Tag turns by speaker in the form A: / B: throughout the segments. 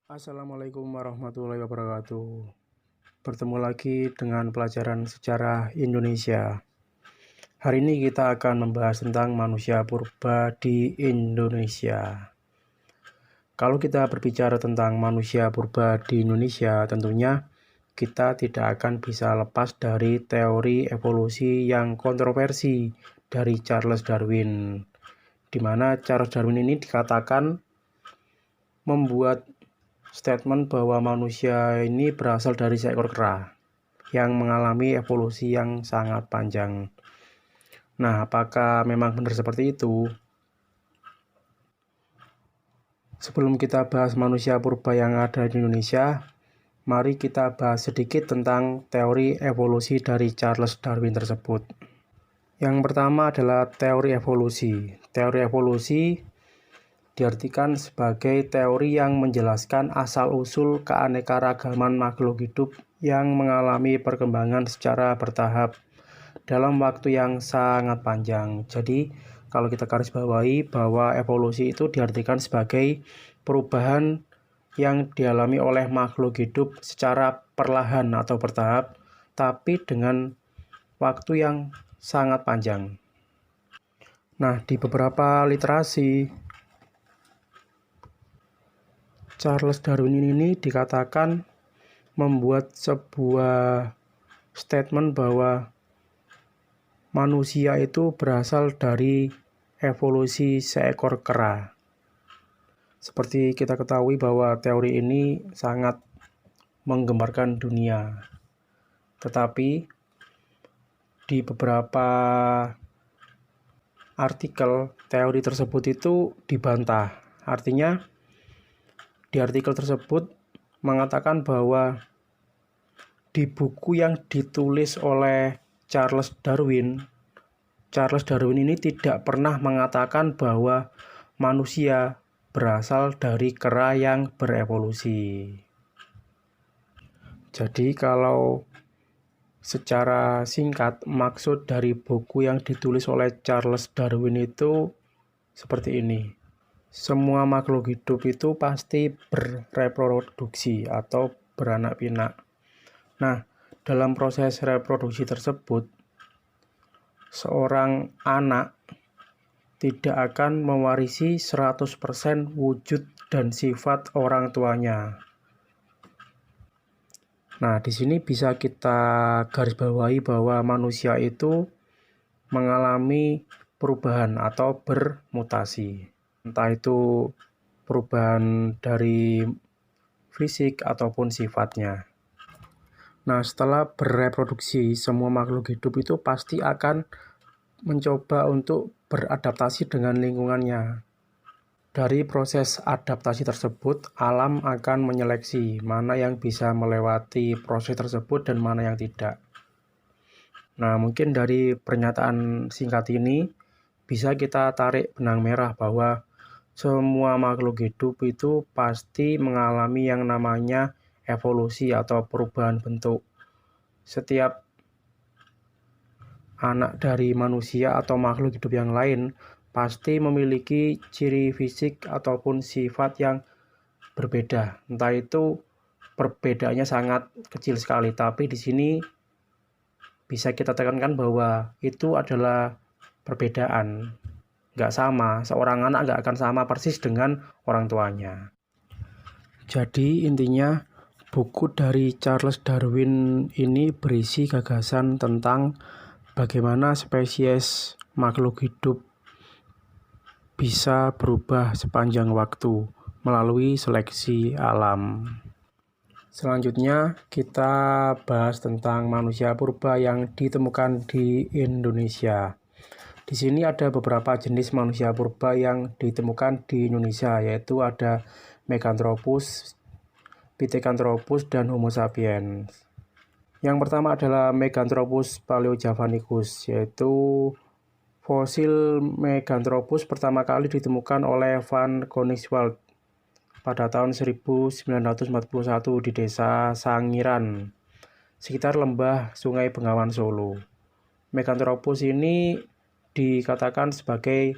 A: Assalamualaikum warahmatullahi wabarakatuh. Bertemu lagi dengan pelajaran sejarah Indonesia. Hari ini kita akan membahas tentang manusia purba di Indonesia. Kalau kita berbicara tentang manusia purba di Indonesia, tentunya kita tidak akan bisa lepas dari teori evolusi yang kontroversi dari Charles Darwin, di mana Charles Darwin ini dikatakan membuat statement bahwa manusia ini berasal dari seekor kera yang mengalami evolusi yang sangat panjang. Nah, apakah memang benar seperti itu? Sebelum kita bahas manusia purba yang ada di Indonesia, mari kita bahas sedikit tentang teori evolusi dari Charles Darwin tersebut. Yang pertama adalah teori evolusi. Teori evolusi diartikan sebagai teori yang menjelaskan asal-usul keanekaragaman makhluk hidup yang mengalami perkembangan secara bertahap dalam waktu yang sangat panjang. Jadi, kalau kita garis bawahi bahwa evolusi itu diartikan sebagai perubahan yang dialami oleh makhluk hidup secara perlahan atau bertahap, tapi dengan waktu yang sangat panjang. Nah, di beberapa literasi, Charles Darwin ini dikatakan membuat sebuah statement bahwa manusia itu berasal dari evolusi seekor kera. Seperti kita ketahui bahwa teori ini sangat menggemparkan dunia. Tetapi di beberapa artikel teori tersebut itu dibantah. Artinya di artikel tersebut mengatakan bahwa di buku yang ditulis oleh Charles Darwin ini tidak pernah mengatakan bahwa manusia berasal dari kera yang berevolusi. Jadi kalau secara singkat, maksud dari buku yang ditulis oleh Charles Darwin itu seperti ini. Semua makhluk hidup itu pasti bereproduksi atau beranak pinak. Nah, dalam proses reproduksi tersebut, seorang anak tidak akan mewarisi 100% wujud dan sifat orang tuanya. Nah, di sini bisa kita garis bawahi bahwa manusia itu mengalami perubahan atau bermutasi. Entah itu perubahan dari fisik ataupun sifatnya. Nah, setelah bereproduksi, semua makhluk hidup itu pasti akan mencoba untuk beradaptasi dengan lingkungannya. Dari proses adaptasi tersebut, alam akan menyeleksi mana yang bisa melewati proses tersebut dan mana yang tidak. Nah, mungkin dari pernyataan singkat ini bisa kita tarik benang merah bahwa semua makhluk hidup itu pasti mengalami yang namanya evolusi atau perubahan bentuk. Setiap anak dari manusia atau makhluk hidup yang lain pasti memiliki ciri fisik ataupun sifat yang berbeda. Entah itu perbedaannya sangat kecil sekali, tapi di sini bisa kita tekankan bahwa itu adalah perbedaan. Nggak sama, seorang anak nggak akan sama persis dengan orang tuanya. Jadi intinya buku dari Charles Darwin ini berisi gagasan tentang bagaimana spesies makhluk hidup bisa berubah sepanjang waktu melalui seleksi alam. Selanjutnya kita bahas tentang manusia purba yang ditemukan di Indonesia. Di sini ada beberapa jenis manusia purba yang ditemukan di Indonesia, yaitu ada Meganthropus, Pithecanthropus, dan Homo sapiens. Yang pertama adalah Meganthropus paleojavanicus, yaitu fosil Meganthropus pertama kali ditemukan oleh Van Koningswald pada tahun 1941 di desa Sangiran, sekitar lembah Sungai Bengawan Solo. Meganthropus ini dikatakan sebagai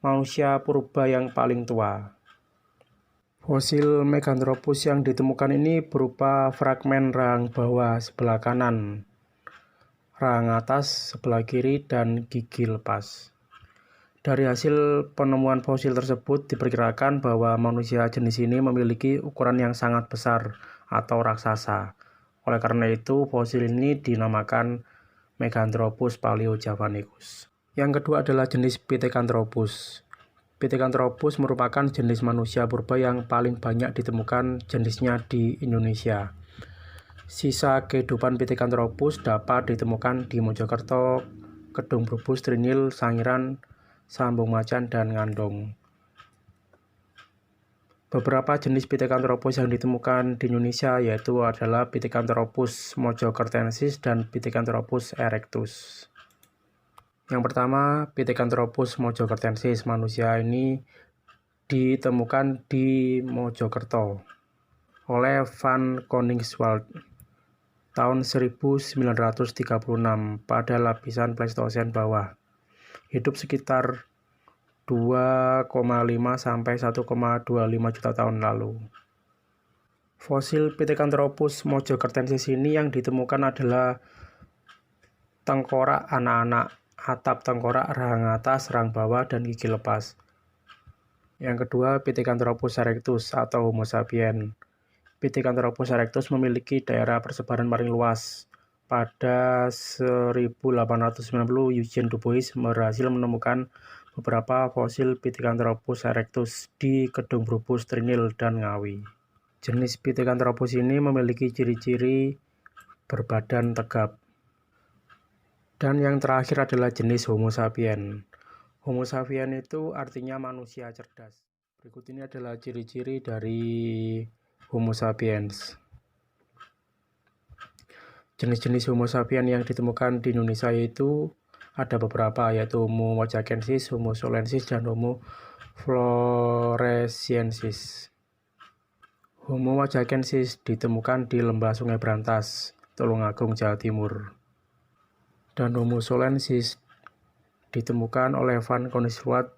A: manusia purba yang paling tua. Fosil Meganthropus yang ditemukan ini berupa fragmen rahang bawah sebelah kanan, rahang atas sebelah kiri, dan gigi lepas. Dari hasil penemuan fosil tersebut diperkirakan bahwa manusia jenis ini memiliki ukuran yang sangat besar atau raksasa. Oleh karena itu, fosil ini dinamakan Meganthropus paleojavanicus. Yang kedua adalah jenis Pithecanthropus. Pithecanthropus merupakan jenis manusia purba yang paling banyak ditemukan jenisnya di Indonesia. Sisa kehidupan Pithecanthropus dapat ditemukan di Mojokerto, Kedung Brebes, Trinil, Sangiran, Sambung Macan, dan Ngandong. Beberapa jenis Pithecanthropus yang ditemukan di Indonesia yaitu adalah Pithecanthropus mojokertensis dan Pithecanthropus erectus. Yang pertama, Pithecanthropus mojokertensis. Manusia ini ditemukan di Mojokerto oleh Van Koningswald tahun 1936 pada lapisan Pleistosen bawah. Hidup sekitar 2,5 sampai 1,25 juta tahun lalu. Fosil Pithecanthropus mojokertensis ini yang ditemukan adalah tengkorak anak-anak, atap tengkorak, rahang atas, rahang bawah, dan gigi lepas. Yang kedua, Pithecanthropus erectus atau Homo sapiens. Pithecanthropus erectus memiliki daerah persebaran paling luas. Pada 1890, Eugene Dubois berhasil menemukan beberapa fosil Pithecanthropus erectus di Kedung Brebes, Trinil, dan Ngawi. Jenis Pithecanthropus ini memiliki ciri-ciri berbadan tegap. Dan yang terakhir adalah jenis Homo sapiens. Homo sapiens itu artinya manusia cerdas. Berikut ini adalah ciri-ciri dari Homo sapiens. Jenis-jenis Homo sapiens yang ditemukan di Indonesia yaitu ada beberapa, yaitu Homo wajakensis, Homo solensis, dan Homo floresiensis. Homo wajakensis ditemukan di lembah Sungai Brantas, Tulungagung, Jawa Timur. Dan Homo solensis ditemukan oleh Van Koningswald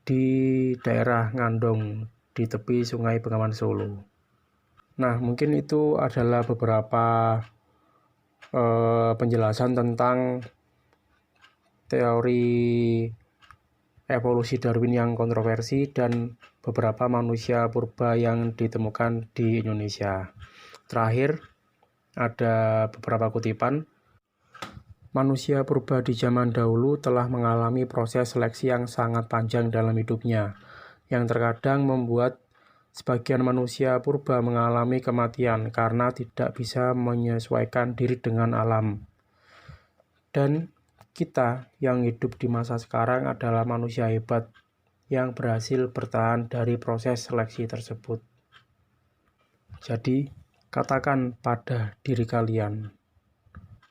A: di daerah Ngandong di tepi Sungai Bengawan Solo. Nah, mungkin itu adalah beberapa penjelasan tentang teori evolusi Darwin yang kontroversi dan beberapa manusia purba yang ditemukan di Indonesia. Terakhir, ada beberapa kutipan. Manusia purba di zaman dahulu telah mengalami proses seleksi yang sangat panjang dalam hidupnya, yang terkadang membuat sebagian manusia purba mengalami kematian karena tidak bisa menyesuaikan diri dengan alam. Dan kita yang hidup di masa sekarang adalah manusia hebat yang berhasil bertahan dari proses seleksi tersebut. Jadi, katakan pada diri kalian,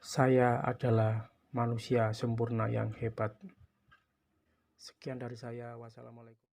A: saya adalah manusia sempurna yang hebat. Sekian dari saya. Wassalamualaikum.